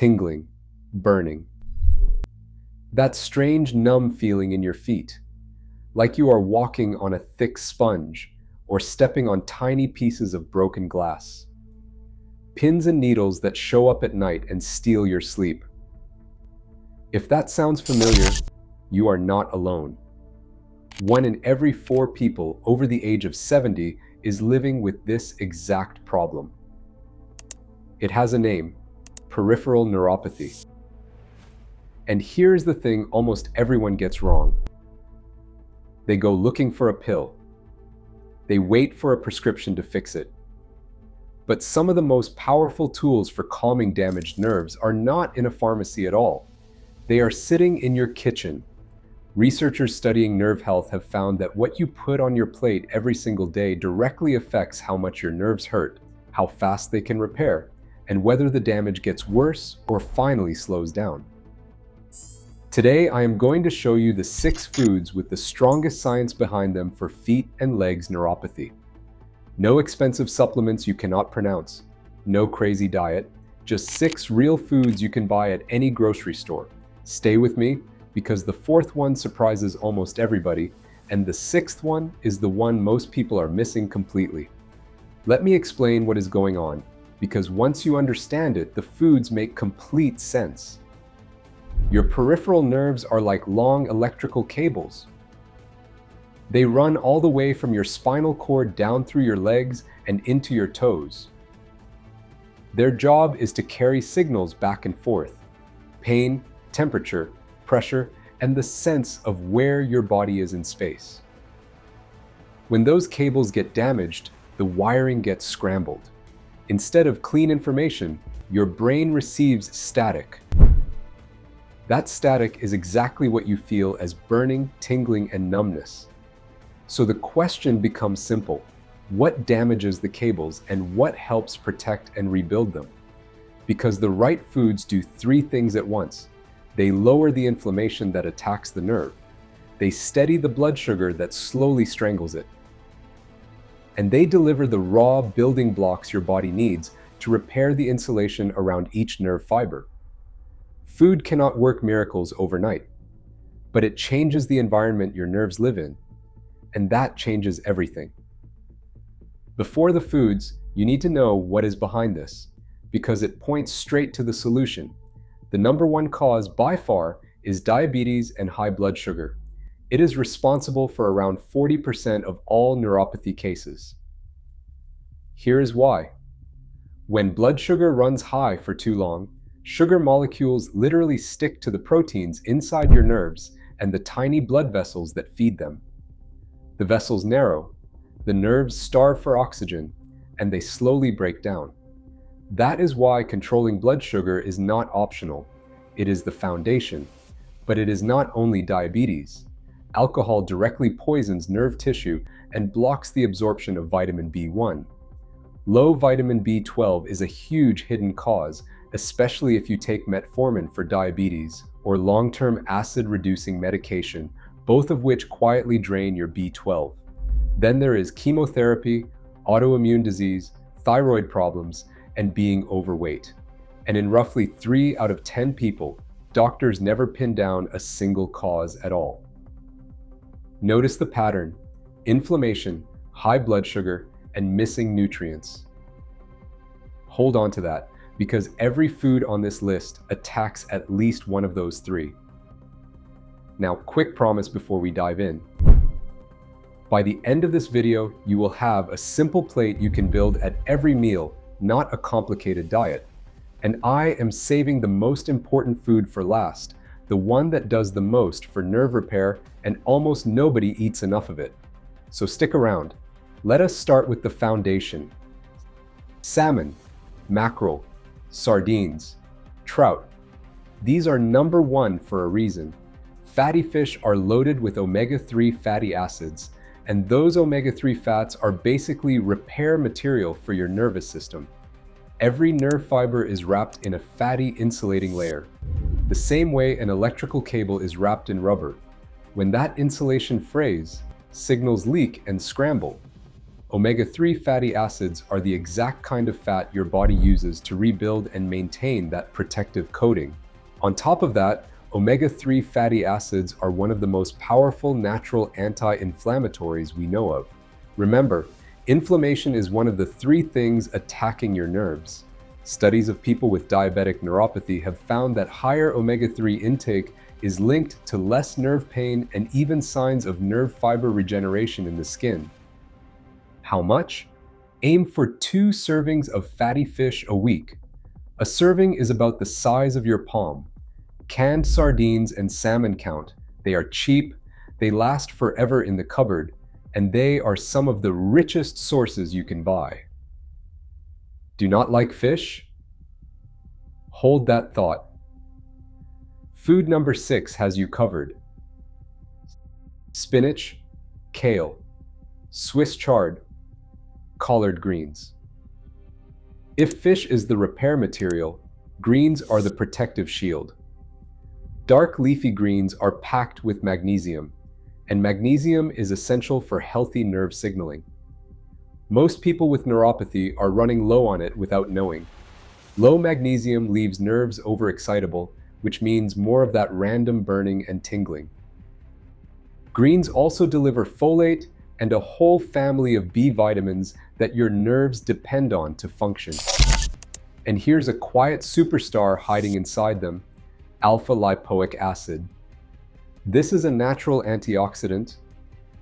tingling, burning. That strange numb feeling in your feet, like you are walking on a thick sponge or stepping on tiny pieces of broken glass. Pins and needles that show up at night and steal your sleep. If that sounds familiar, you are not alone. 1 in every 4 people over the age of 70 is living with this exact problem. It has a name: peripheral neuropathy. And here's the thing almost everyone gets wrong. They go looking for a pill. They wait for a prescription to fix it. But some of the most powerful tools for calming damaged nerves are not in a pharmacy at all. They are sitting in your kitchen. Researchers studying nerve health have found that what you put on your plate every single day directly affects how much your nerves hurt, how fast they can repair, and whether the damage gets worse or finally slows down. Today, I am going to show you the 6 foods with the strongest science behind them for feet and legs neuropathy. No expensive supplements you cannot pronounce, no crazy diet, just 6 real foods you can buy at any grocery store. Stay with me, because the 4th one surprises almost everybody, and the 6th one is the one most people are missing completely. Let me explain what is going on, because once you understand it, the foods make complete sense. Your peripheral nerves are like long electrical cables. They run all the way from your spinal cord down through your legs and into your toes. Their job is to carry signals back and forth: pain, temperature, pressure, and the sense of where your body is in space. When those cables get damaged, the wiring gets scrambled. Instead of clean information, your brain receives static. That static is exactly what you feel as burning, tingling, and numbness. So the question becomes simple: what damages the cables and what helps protect and rebuild them? Because the right foods do 3 things at once. They lower the inflammation that attacks the nerve. They steady the blood sugar that slowly strangles it. And they deliver the raw building blocks your body needs to repair the insulation around each nerve fiber. Food cannot work miracles overnight, but it changes the environment your nerves live in, and that changes everything. Before the foods, you need to know what is behind this, because it points straight to the solution. The number 1 cause by far is diabetes and high blood sugar. It is responsible for around 40% of all neuropathy cases. Here is why. When blood sugar runs high for too long, sugar molecules literally stick to the proteins inside your nerves and the tiny blood vessels that feed them. The vessels narrow, the nerves starve for oxygen, and they slowly break down. That is why controlling blood sugar is not optional. It is the foundation. But it is not only diabetes. Alcohol directly poisons nerve tissue and blocks the absorption of vitamin B1. Low vitamin B12 is a huge hidden cause, especially if you take metformin for diabetes or long-term acid-reducing medication, both of which quietly drain your B12. Then there is chemotherapy, autoimmune disease, thyroid problems, and being overweight. And in roughly 3 out of 10 people, doctors never pin down a single cause at all. Notice the pattern: inflammation, high blood sugar, and missing nutrients. Hold on to that, because every food on this list attacks at least one of those 3. Now, quick promise before we dive in. By the end of this video, you will have a simple plate you can build at every meal, not a complicated diet. And I am saving the most important food for last, the one that does the most for nerve repair, and almost nobody eats enough of it. So stick around. Let us start with the foundation. Salmon, mackerel, sardines, trout. These are number 1 for a reason. Fatty fish are loaded with omega-3 fatty acids, and those omega-3 fats are basically repair material for your nervous system. Every nerve fiber is wrapped in a fatty insulating layer, the same way an electrical cable is wrapped in rubber. When that insulation frays, signals leak and scramble. Omega-3 fatty acids are the exact kind of fat your body uses to rebuild and maintain that protective coating. On top of that, omega-3 fatty acids are one of the most powerful natural anti-inflammatories we know of. Remember, inflammation is one of the three things attacking your nerves. Studies of people with diabetic neuropathy have found that higher omega-3 intake is linked to less nerve pain and even signs of nerve fiber regeneration in the skin. How much? Aim for 2 servings of fatty fish a week. A serving is about the size of your palm. Canned sardines and salmon count. They are cheap, they last forever in the cupboard, and they are some of the richest sources you can buy. Do not like fish? Hold that thought. Food number 6 has you covered. Spinach, kale, Swiss chard, collard greens. If fish is the repair material, greens are the protective shield. Dark leafy greens are packed with magnesium, and magnesium is essential for healthy nerve signaling. Most people with neuropathy are running low on it without knowing. Low magnesium leaves nerves overexcitable, which means more of that random burning and tingling. Greens also deliver folate and a whole family of B vitamins that your nerves depend on to function. And here's a quiet superstar hiding inside them: alpha-lipoic acid. This is a natural antioxidant,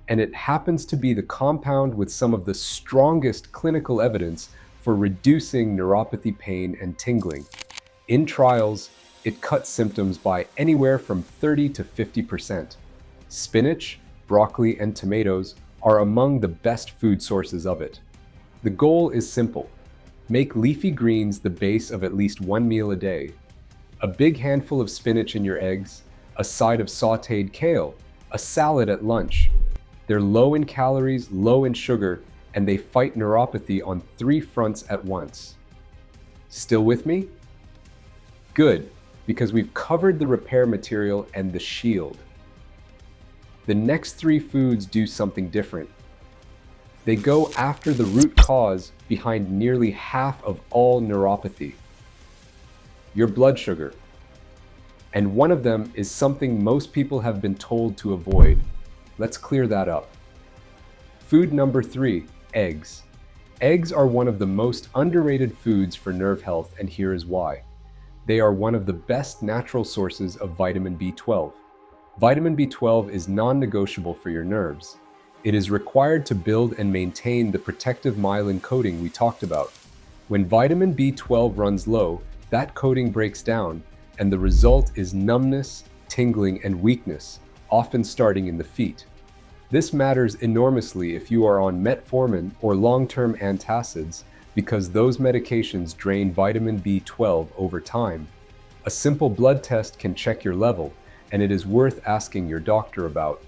and it happens to be the compound with some of the strongest clinical evidence for reducing neuropathy pain and tingling. In trials, it cuts symptoms by anywhere from 30 to 50%. Spinach, broccoli, and tomatoes are among the best food sources of it. The goal is simple: make leafy greens the base of at least 1 meal a day. A big handful of spinach in your eggs, a side of sautéed kale, a salad at lunch. They're low in calories, low in sugar, and they fight neuropathy on 3 fronts at once. Still with me? Good, because we've covered the repair material and the shield. The next 3 foods do something different. They go after the root cause behind nearly half of all neuropathy: your blood sugar. And one of them is something most people have been told to avoid. Let's clear that up. Food number 3, eggs. Eggs are one of the most underrated foods for nerve health, and here is why. They are one of the best natural sources of vitamin B12. Vitamin B12 is non-negotiable for your nerves. It is required to build and maintain the protective myelin coating we talked about. When vitamin B12 runs low, that coating breaks down, and the result is numbness, tingling, and weakness, often starting in the feet. This matters enormously if you are on metformin or long-term antacids, because those medications drain vitamin B12 over time. A simple blood test can check your level, and it is worth asking your doctor about.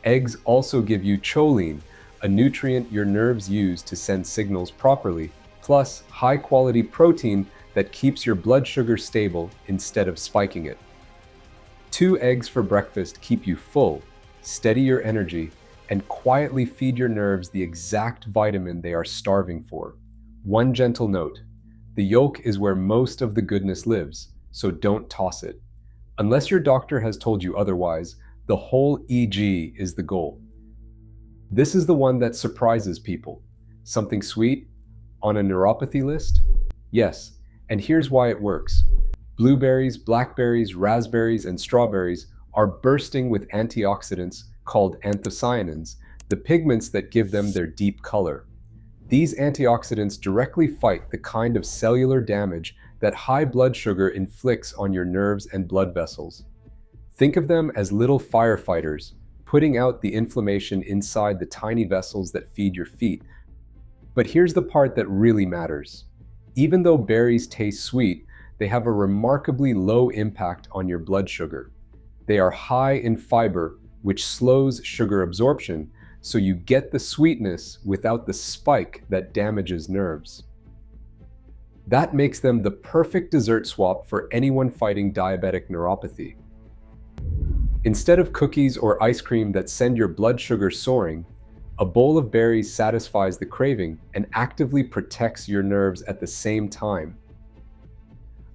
Eggs also give you choline, a nutrient your nerves use to send signals properly, plus high-quality protein that keeps your blood sugar stable instead of spiking it. 2 eggs for breakfast keep you full, steady your energy, and quietly feed your nerves the exact vitamin they are starving for. One gentle note: the yolk is where most of the goodness lives, so don't toss it. Unless your doctor has told you otherwise, the whole EG is the goal. This is the one that surprises people. Something sweet? On a neuropathy list? Yes, and here's why it works. Blueberries, blackberries, raspberries, and strawberries are bursting with antioxidants called anthocyanins, the pigments that give them their deep color. These antioxidants directly fight the kind of cellular damage that high blood sugar inflicts on your nerves and blood vessels. Think of them as little firefighters, putting out the inflammation inside the tiny vessels that feed your feet. But here's the part that really matters. Even though berries taste sweet, they have a remarkably low impact on your blood sugar. They are high in fiber, which slows sugar absorption, so you get the sweetness without the spike that damages nerves. That makes them the perfect dessert swap for anyone fighting diabetic neuropathy. Instead of cookies or ice cream that send your blood sugar soaring, A bowl of berries satisfies the craving and actively protects your nerves at the same time.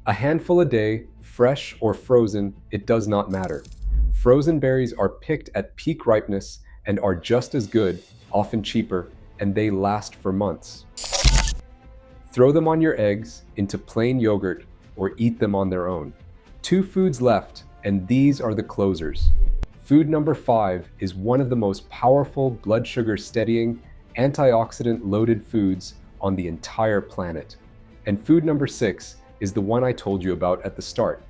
A handful a day, fresh or frozen, it does not matter. Frozen berries are picked at peak ripeness and are just as good, often cheaper, and they last for months. Throw them on your eggs, into plain yogurt, or eat them on their own. 2 foods left, and these are the closers. Food number 5 is one of the most powerful blood sugar steadying, antioxidant-loaded foods on the entire planet. And food number 6 is the one I told you about at the start,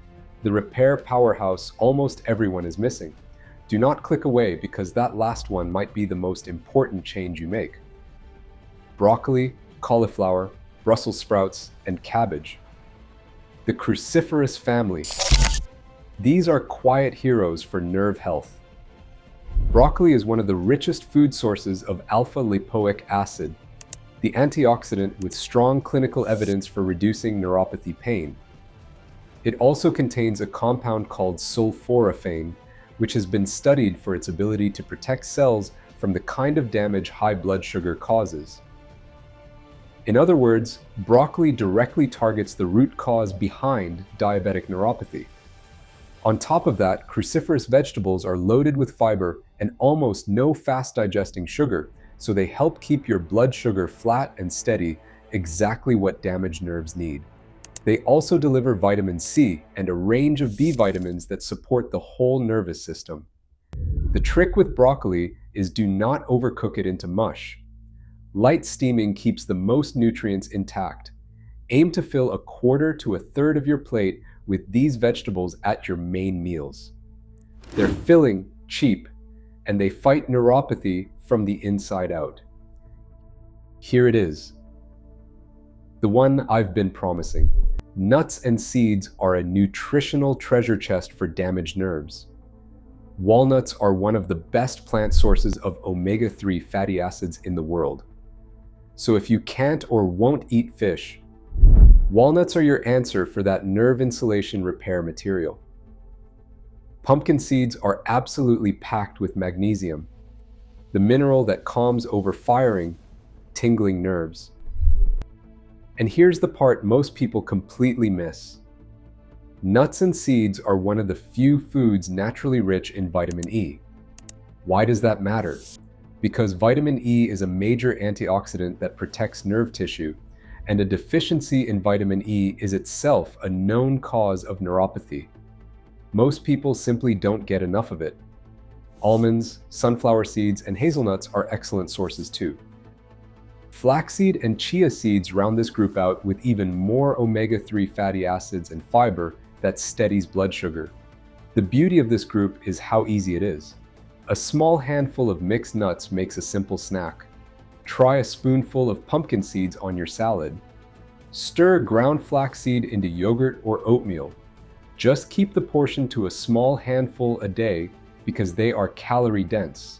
the repair powerhouse almost everyone is missing. Do not click away because that last one might be the most important change you make. Broccoli, cauliflower, Brussels sprouts, and cabbage. The Cruciferous family. These are quiet heroes for nerve health. Broccoli is one of the richest food sources of alpha-lipoic acid, the antioxidant with strong clinical evidence for reducing neuropathy pain. It also contains a compound called sulforaphane, which has been studied for its ability to protect cells from the kind of damage high blood sugar causes. In other words, broccoli directly targets the root cause behind diabetic neuropathy. On top of that, cruciferous vegetables are loaded with fiber and almost no fast-digesting sugar, so they help keep your blood sugar flat and steady, exactly what damaged nerves need. They also deliver vitamin C and a range of B vitamins that support the whole nervous system. The trick with broccoli is do not overcook it into mush. Light steaming keeps the most nutrients intact. Aim to fill 1/4 to 1/3 of your plate with these vegetables at your main meals. They're filling, cheap, and they fight neuropathy from the inside out. Here it is. The one I've been promising. Nuts and seeds are a nutritional treasure chest for damaged nerves. Walnuts are one of the best plant sources of omega-3 fatty acids in the world. So if you can't or won't eat fish, walnuts are your answer for that nerve insulation repair material. Pumpkin seeds are absolutely packed with magnesium, the mineral that calms overfiring, tingling nerves. And here's the part most people completely miss. Nuts and seeds are one of the few foods naturally rich in vitamin E. Why does that matter? Because vitamin E is a major antioxidant that protects nerve tissue, and a deficiency in vitamin E is itself a known cause of neuropathy. Most people simply don't get enough of it. Almonds, sunflower seeds, and hazelnuts are excellent sources too. Flaxseed and chia seeds round this group out with even more omega-3 fatty acids and fiber that steadies blood sugar. The beauty of this group is how easy it is. A small handful of mixed nuts makes a simple snack. Try a spoonful of pumpkin seeds on your salad. Stir ground flaxseed into yogurt or oatmeal. Just keep the portion to a small handful a day because they are calorie dense.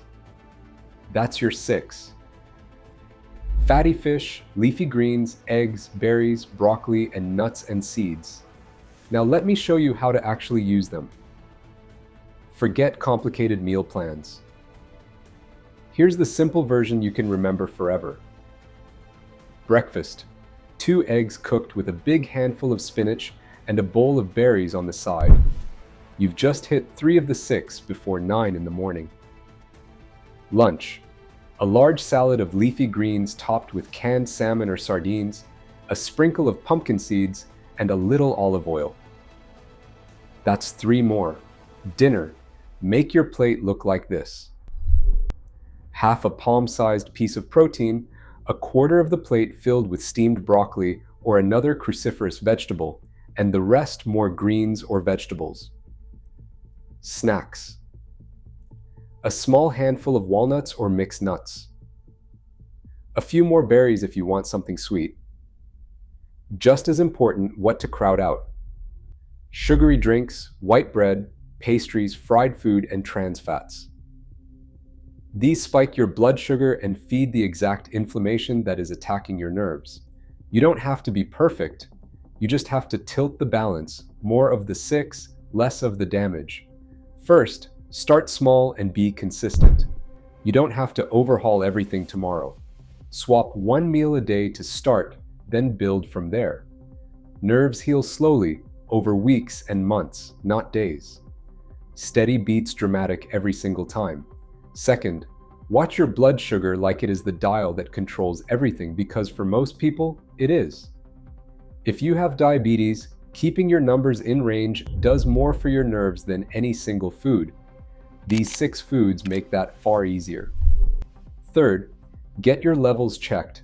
That's your 6. Fatty fish, leafy greens, eggs, berries, broccoli, and nuts and seeds. Now let me show you how to actually use them. Forget complicated meal plans. Here's the simple version you can remember forever. Breakfast: 2 eggs cooked with a big handful of spinach and a bowl of berries on the side. You've just hit 3 of the 6 before 9 in the morning. Lunch: a large salad of leafy greens topped with canned salmon or sardines, a sprinkle of pumpkin seeds, and a little olive oil. That's 3 more. Dinner: make your plate look like this. Half a palm-sized piece of protein, 1/4 of the plate filled with steamed broccoli or another cruciferous vegetable, and the rest more greens or vegetables. Snacks: a small handful of walnuts or mixed nuts. A few more berries if you want something sweet. Just as important, what to crowd out. Sugary drinks, white bread, pastries, fried food, and trans fats. These spike your blood sugar and feed the exact inflammation that is attacking your nerves. You don't have to be perfect. You just have to tilt the balance, more of the 6, less of the damage. First, start small and be consistent. You don't have to overhaul everything tomorrow. Swap one meal a day to start, then build from there. Nerves heal slowly, over weeks and months, not days. Steady beats dramatic every single time. Second, watch your blood sugar like it is the dial that controls everything, because for most people, it is. If you have diabetes, keeping your numbers in range does more for your nerves than any single food. These 6 foods make that far easier. Third, get your levels checked.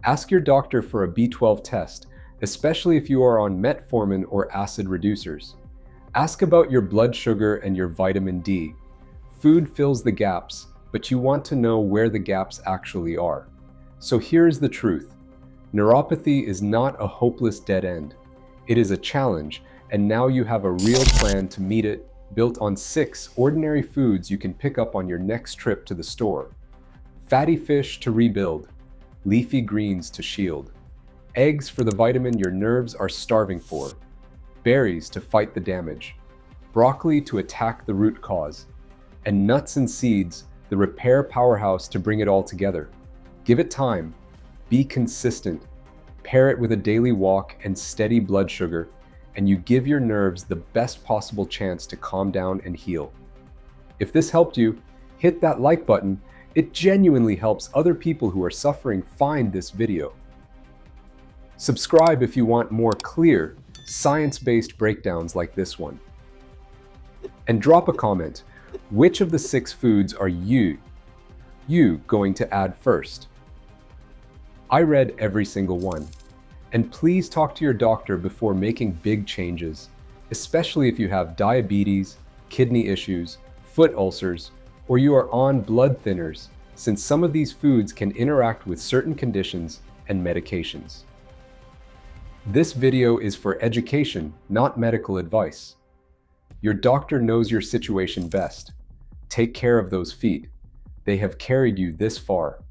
Ask your doctor for a B12 test, especially if you are on metformin or acid reducers. Ask about your blood sugar and your vitamin D. Food fills the gaps, but you want to know where the gaps actually are. So here's the truth. Neuropathy is not a hopeless dead end. It is a challenge, and now you have a real plan to meet it, built on 6 ordinary foods you can pick up on your next trip to the store. Fatty fish to rebuild, leafy greens to shield, eggs for the vitamin your nerves are starving for, berries to fight the damage, broccoli to attack the root cause, and nuts and seeds, the repair powerhouse to bring it all together. Give it time, be consistent, pair it with a daily walk and steady blood sugar, and you give your nerves the best possible chance to calm down and heal. If this helped you, hit that like button. It genuinely helps other people who are suffering find this video. Subscribe if you want more clear, science-based breakdowns like this one. And drop a comment. Which of the 6 foods are you going to add first? I read every single one. And please talk to your doctor before making big changes, especially if you have diabetes, kidney issues, foot ulcers, or you are on blood thinners, since some of these foods can interact with certain conditions and medications. This video is for education, not medical advice. Your doctor knows your situation best. Take care of those feet. They have carried you this far.